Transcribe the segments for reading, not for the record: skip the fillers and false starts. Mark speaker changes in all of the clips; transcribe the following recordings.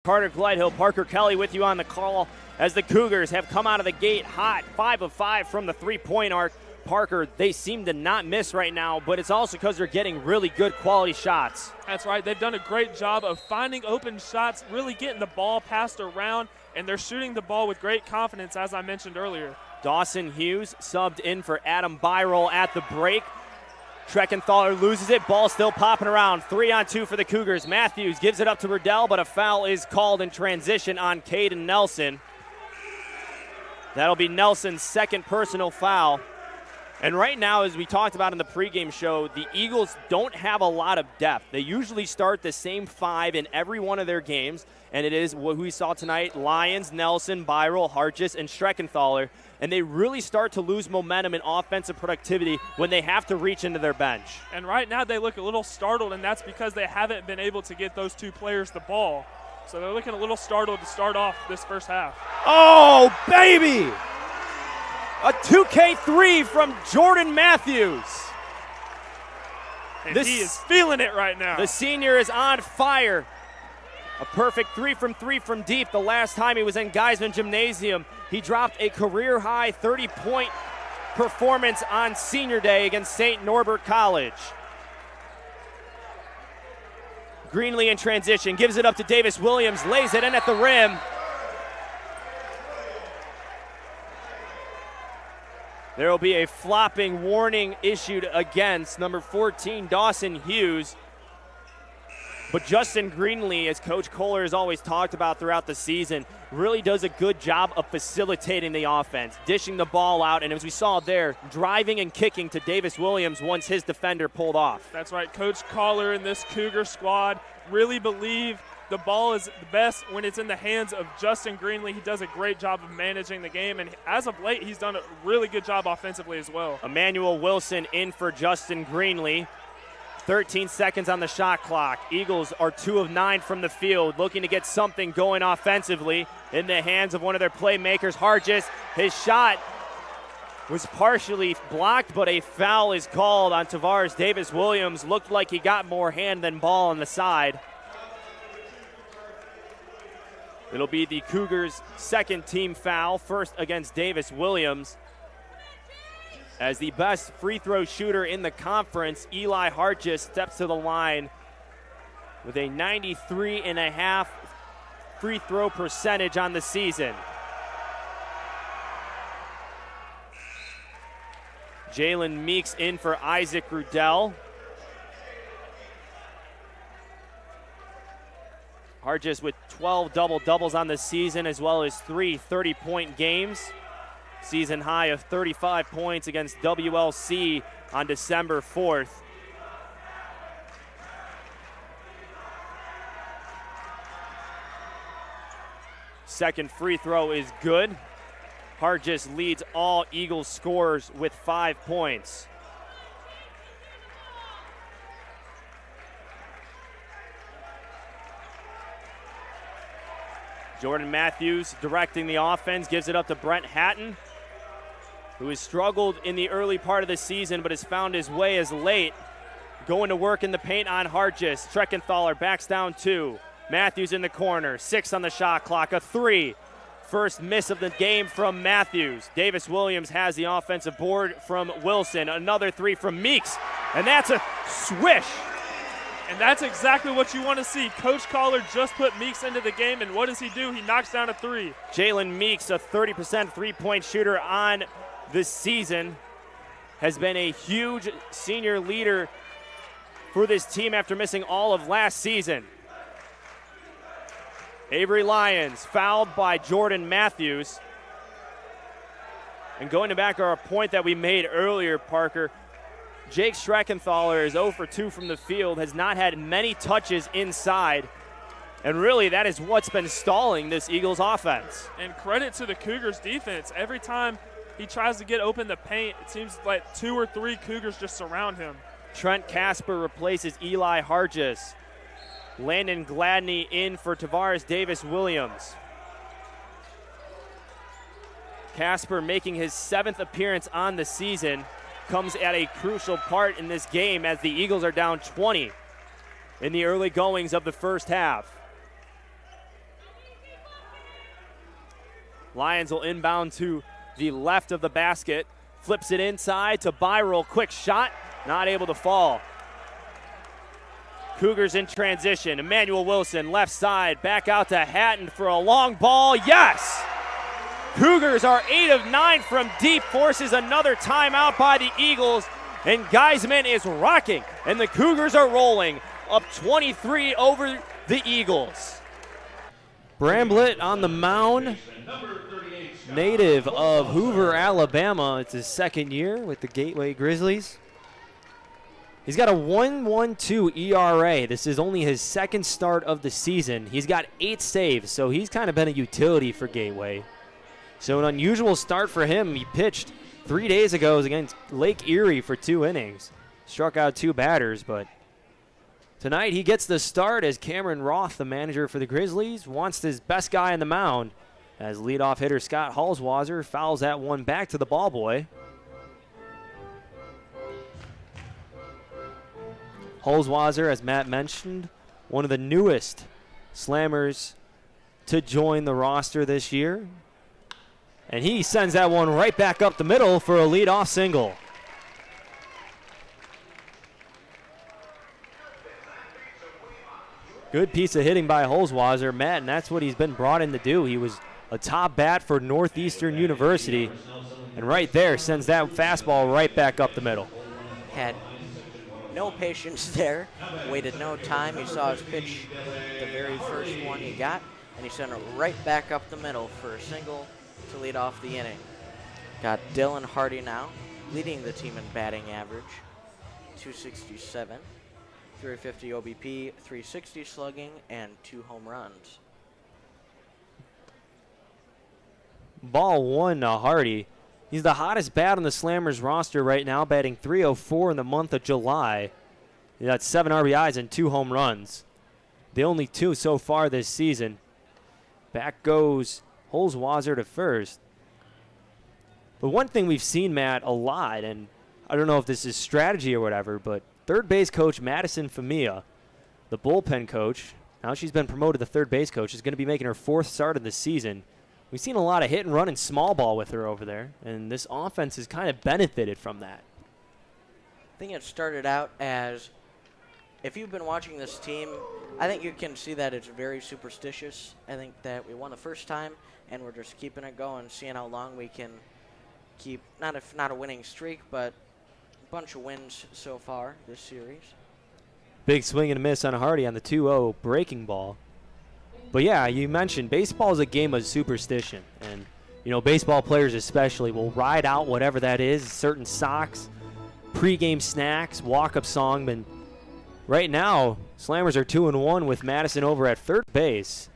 Speaker 1: Carter Gledhill, Parker Kelly with you on the call as the Cougars have come out of the gate hot, 5 of 5 from the three-point arc. Parker, they seem to not miss right now, but it's also because they're getting really good quality shots.
Speaker 2: That's right. They've done a great job of finding open shots, really getting the ball passed around, and they're shooting the ball with great confidence, as I mentioned earlier.
Speaker 1: Dawson Hughes subbed in for Adam Byrol at the break. Schreckenthaler loses it. Ball still popping around. 3-on-2 for the Cougars. Matthews gives it up to Riddell, but a foul is called in transition on Caden Nelson. That'll be Nelson's second personal foul. And right now, as we talked about in the pregame show, the Eagles don't have a lot of depth. They usually start the same 5 in every one of their games, and it is what we saw tonight: Lyons, Nelson, Byrol, Hargis, and Schreckenthaler. And they really start to lose momentum and offensive productivity when they have to reach into their bench.
Speaker 2: And right now they look a little startled, and that's because they haven't been able to get those two players the ball. So they're looking a little startled to start off this first half.
Speaker 1: Oh, baby! A 2K3 from Jordan Matthews.
Speaker 2: And he is feeling it right now.
Speaker 1: The senior is on fire. A perfect 3 from deep. The last time he was in Geisman Gymnasium, he dropped a career-high 30-point performance on senior day against St. Norbert College. Greenlee in transition, gives it up to Davis Williams, lays it in at the rim. There will be a flopping warning issued against number 14, Dawson Hughes. But Justin Greenlee, as Coach Kohler has always talked about throughout the season, really does a good job of facilitating the offense, dishing the ball out, and as we saw there, driving and kicking to Davis Williams once his defender pulled off.
Speaker 2: That's right. Coach Kohler and this Cougar squad really believe the ball is the best when it's in the hands of Justin Greenlee. He does a great job of managing the game, and as of late, he's done a really good job offensively as well.
Speaker 1: Emmanuel Wilson in for Justin Greenlee. 13 seconds on the shot clock. Eagles are 2 of 9 from the field, looking to get something going offensively in the hands of one of their playmakers, Hargis. His shot was partially blocked, but a foul is called on Tavares Davis Williams. Looked like he got more hand than ball on the side. It'll be the Cougars' second team foul, first against Davis Williams. As the best free throw shooter in the conference, Eli Hargis steps to the line with a 93.5 free throw percentage on the season. Jalen Meeks in for Isaac Riddell. Hargis with 12 double-doubles on the season, as well as 3 30-point games. Season high of 35 points against WLC on December 4th. Second free throw is good. Hargis leads all Eagles scorers with 5 points. Jordan Matthews directing the offense, gives it up to Brent Hatton, who has struggled in the early part of the season but has found his way as late. Going to work in the paint on Hargis. Schreckenthaler backs down 2. Matthews in the corner, 6 on the shot clock, a 3. First miss of the game from Matthews. Davis Williams has the offensive board from Wilson. Another 3 from Meeks, and that's a swish.
Speaker 2: And that's exactly what you want to see. Coach Kohler just put Meeks into the game, and what does he do? He knocks down a 3.
Speaker 1: Jalen Meeks, a 30% three-point shooter on this season, has been a huge senior leader for this team after missing all of last season. Avery Lyons fouled by Jordan Matthews. And going back to our point that we made earlier, Parker, Jake Schreckenthaler is 0 for 2 from the field, has not had many touches inside. And really, that is what's been stalling this Eagles offense.
Speaker 2: And credit to the Cougars defense. Every time he tries to get open the paint, it seems like 2 or 3 Cougars just surround him.
Speaker 1: Trent Casper replaces Eli Hargis. Landon Gladney in for Tavares Davis Williams. Casper making his 7th appearance on the season, comes at a crucial part in this game as the Eagles are down 20 in the early goings of the first half. Lions will inbound to the left of the basket. Flips it inside to Byrell. Quick shot, not able to fall. Cougars in transition. Emmanuel Wilson, left side, back out to Hatton for a long ball. Yes! Cougars are 8 of 9 from deep, forces another timeout by the Eagles, and Geisman is rocking, and the Cougars are rolling, up 23 over the Eagles. Bramblett on the mound, native of Hoover, Alabama. It's his second year with the Gateway Grizzlies. He's got a 1.12 ERA. This is only his second start of the season. He's got 8 saves, so he's kind of been a utility for Gateway. So an unusual start for him. He pitched 3 days ago against Lake Erie for 2 innings. Struck out 2 batters, but tonight he gets the start as Cameron Roth, the manager for the Grizzlies, wants his best guy on the mound as leadoff hitter Scott Halswasser fouls that one back to the ball boy. Halswasser, as Matt mentioned, one of the newest Slammers to join the roster this year. And he sends that one right back up the middle for a leadoff single. Good piece of hitting by Halswasser, Matt, and that's what he's been brought in to do. He was a top bat for Northeastern University, and right there sends that fastball right back up the middle.
Speaker 3: Had no patience there, waited no time. He saw his pitch, the very first one he got, and he sent it right back up the middle for a single to lead off the inning. Got Dylan Hardy now, leading the team in batting average, 267, 350 OBP, 360 slugging, and 2 home runs.
Speaker 1: Ball 1 to Hardy. He's the hottest bat on the Slammers roster right now, batting .304 in the month of July. He got 7 RBIs and 2 home runs. The only 2 so far this season. Back goes Halswasser to first. But one thing we've seen, Matt, a lot, and I don't know if this is strategy or whatever, but third base coach Madison Famia, the bullpen coach, now she's been promoted to third base coach, is going to be making her 4th start of the season. We've seen a lot of hit and run and small ball with her over there, and this offense has kind of benefited from that.
Speaker 3: I think it started out as, if you've been watching this team, I think you can see that it's very superstitious. I think that we won the first time, and we're just keeping it going, seeing how long we can keep, not a winning streak, but a bunch of wins so far this series.
Speaker 1: Big swing and a miss on Hardy on the 2-0 breaking ball. But yeah, you mentioned baseball is a game of superstition, and you know, baseball players especially will ride out whatever that is, certain socks, pregame snacks, walk-up song. But right now, Slammers are 2-1 with Madison over at third base.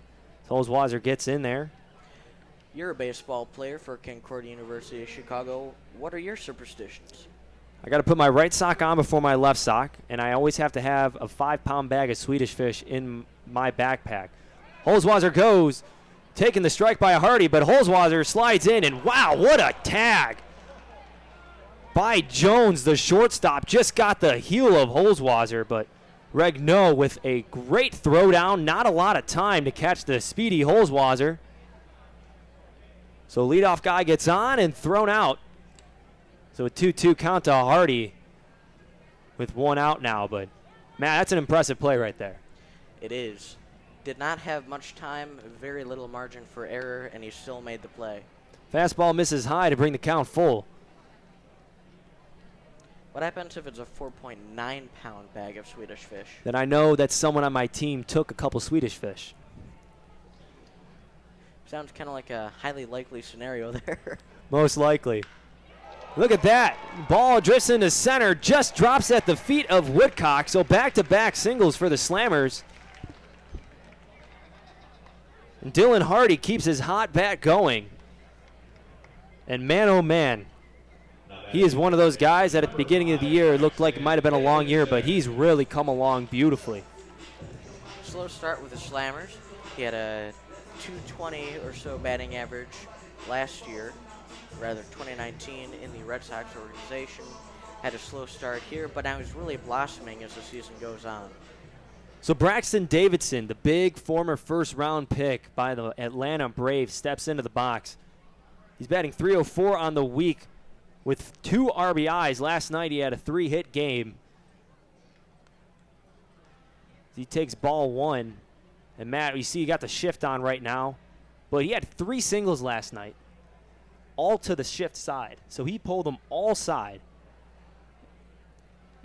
Speaker 1: Halswasser gets in there.
Speaker 3: You're a baseball player for Concordia University of Chicago. What are your superstitions?
Speaker 1: I got to put my right sock on before my left sock, and I always have to have a 5-pound bag of Swedish fish in my backpack. Halswasser goes, taking the strike by Hardy, but Halswasser slides in, and wow, what a tag by Jones, the shortstop. Just got the heel of Halswasser, but Regnault with a great throwdown. Not a lot of time to catch the speedy Halswasser. So leadoff guy gets on and thrown out. So a 2-2 count to Hardy with 1 out now, but man, that's an impressive play right there.
Speaker 3: It is. Did not have much time, very little margin for error, and he still made the play.
Speaker 1: Fastball misses high to bring the count full.
Speaker 3: What happens if it's a 4.9-pound bag of Swedish fish?
Speaker 1: Then I know that someone on my team took a couple Swedish fish.
Speaker 3: Sounds kind of like a highly likely scenario there.
Speaker 1: Most likely. Look at that. Ball drifts into center, just drops at the feet of Woodcock. So back-to-back singles for the Slammers. And Dylan Hardy keeps his hot bat going. And man, oh man, he is one of those guys that at the beginning of the year it looked like it might have been a long year, but he's really come along beautifully.
Speaker 3: Slow start with the Slammers. He had a 220 or so batting average last year, rather 2019 in the Red Sox organization. Had a slow start here, but now he's really blossoming as the season goes on.
Speaker 1: So Braxton Davidson, the big former first-round pick by the Atlanta Braves, steps into the box. He's batting .304 on the week with 2 RBIs. Last night he had a 3-hit game. He takes ball 1. And Matt, you see he got the shift on right now. But he had 3 singles last night, all to the shift side. So he pulled them all side.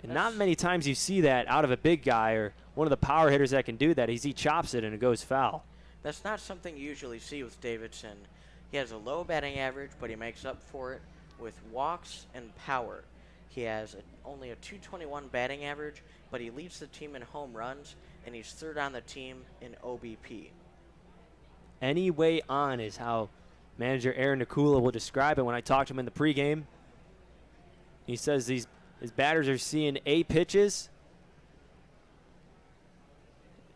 Speaker 1: And not many times you see that out of a big guy or one of the power hitters that can do that. He chops it and it goes foul.
Speaker 3: That's not something you usually see with Davidson. He has a low batting average, but he makes up for it with walks and power. He has only a .221 batting average, but he leads the team in home runs, and he's 3rd on the team in OBP.
Speaker 1: Any way on is how manager Aaron Nakula will describe it. When I talked to him in the pregame, he says his batters are seeing A pitches,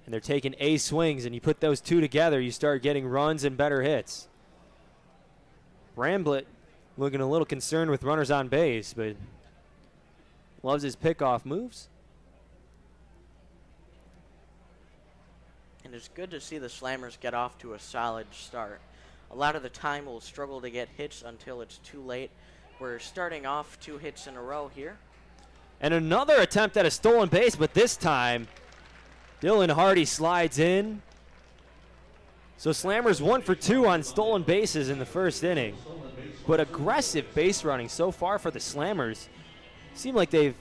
Speaker 1: and they're taking A swings, and you put those 2 together, you start getting runs and better hits. Bramblett looking a little concerned with runners on base, but loves his pickoff moves.
Speaker 3: And it's good to see the Slammers get off to a solid start. A lot of the time we'll struggle to get hits until it's too late. We're starting off 2 hits in a row here.
Speaker 1: And another attempt at a stolen base, but this time Dylan Hardy slides in. So Slammers 1 for 2 on stolen bases in the first inning. But aggressive base running so far for the Slammers. Seem like they've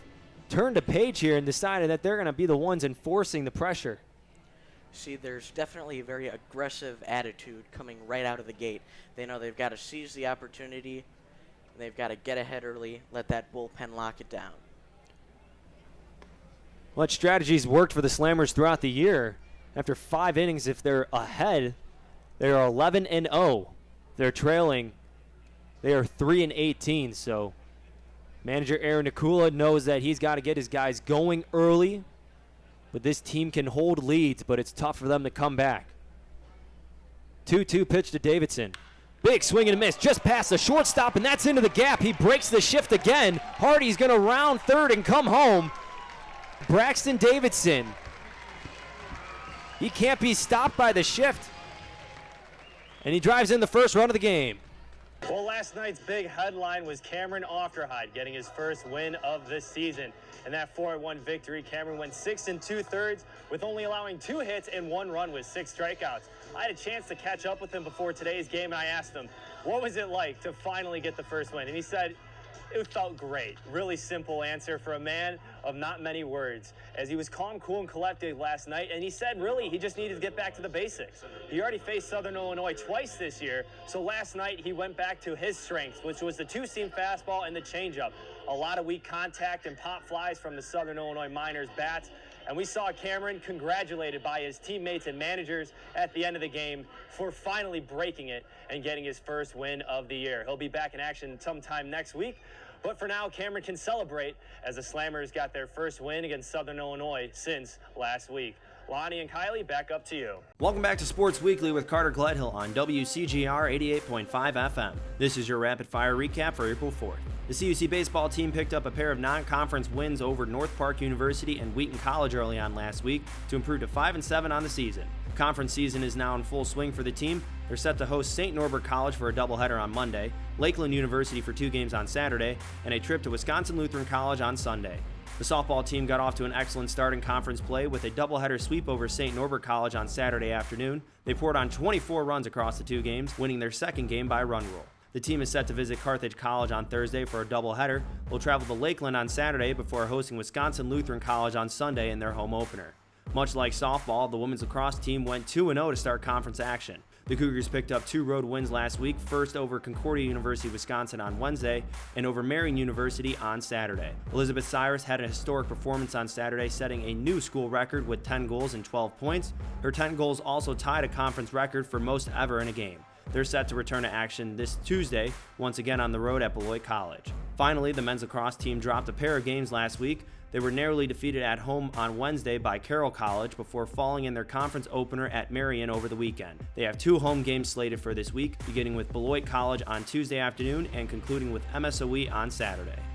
Speaker 1: turned a page here and decided that they're going to be the ones enforcing the pressure.
Speaker 3: See, there's definitely a very aggressive attitude coming right out of the gate. They know they've got to seize the opportunity. They've got to get ahead early, let that bullpen lock it down.
Speaker 1: What strategies worked for the Slammers throughout the year? After 5 innings, if they're ahead, they are 11-0. They're trailing. They are 3-18. So manager Aaron Nakula knows that he's got to get his guys going early. But this team can hold leads, but it's tough for them to come back. 2-2 pitch to Davidson. Big swing and a miss, just past the shortstop, and that's into the gap. He breaks the shift again. Hardy's going to round third and come home. Braxton Davidson. He can't be stopped by the shift. And he drives in the first run of the game.
Speaker 4: Well, last night's big headline was Cameron Ofterhide getting his first win of the season. In that 4-1 victory, Cameron went 6 2/3 with only allowing 2 hits and 1 run with 6 strikeouts. I had a chance to catch up with him before today's game, and I asked him, what was it like to finally get the first win? And he said, it felt great. Really simple answer for a man of not many words, as he was calm, cool, and collected last night. And he said, really, he just needed to get back to the basics. He already faced Southern Illinois twice this year, so last night he went back to his strengths, which was the 2-seam fastball and the changeup. A lot of weak contact and pop flies from the Southern Illinois Miners bats. And we saw Cameron congratulated by his teammates and managers at the end of the game for finally breaking it and getting his first win of the year. He'll be back in action sometime next week. But for now, Cameron can celebrate as the Slammers got their first win against Southern Illinois since last week. Lonnie and Kylie, back up to you.
Speaker 5: Welcome back to Sports Weekly with Carter Gledhill on WCGR 88.5 FM. This is your rapid fire recap for April 4th. The CUC baseball team picked up a pair of non-conference wins over North Park University and Wheaton College early on last week to improve to 5-7 on the season. Conference season is now in full swing for the team. They're set to host St. Norbert College for a doubleheader on Monday, Lakeland University for 2 games on Saturday, and a trip to Wisconsin Lutheran College on Sunday. The softball team got off to an excellent start in conference play with a doubleheader sweep over St. Norbert College on Saturday afternoon. They poured on 24 runs across the 2 games, winning their second game by run rule. The team is set to visit Carthage College on Thursday for a doubleheader. They'll travel to Lakeland on Saturday before hosting Wisconsin Lutheran College on Sunday in their home opener. Much like softball, the women's lacrosse team went 2-0 to start conference action. The Cougars picked up 2 road wins last week, first over Concordia University, Wisconsin on Wednesday, and over Marian University on Saturday. Elizabeth Cyrus had a historic performance on Saturday, setting a new school record with 10 goals and 12 points. Her 10 goals also tied a conference record for most ever in a game. They're set to return to action this Tuesday, once again on the road at Beloit College. Finally, the men's lacrosse team dropped a pair of games last week. They were narrowly defeated at home on Wednesday by Carroll College before falling in their conference opener at Marian over the weekend. They have 2 home games slated for this week, beginning with Beloit College on Tuesday afternoon and concluding with MSOE on Saturday.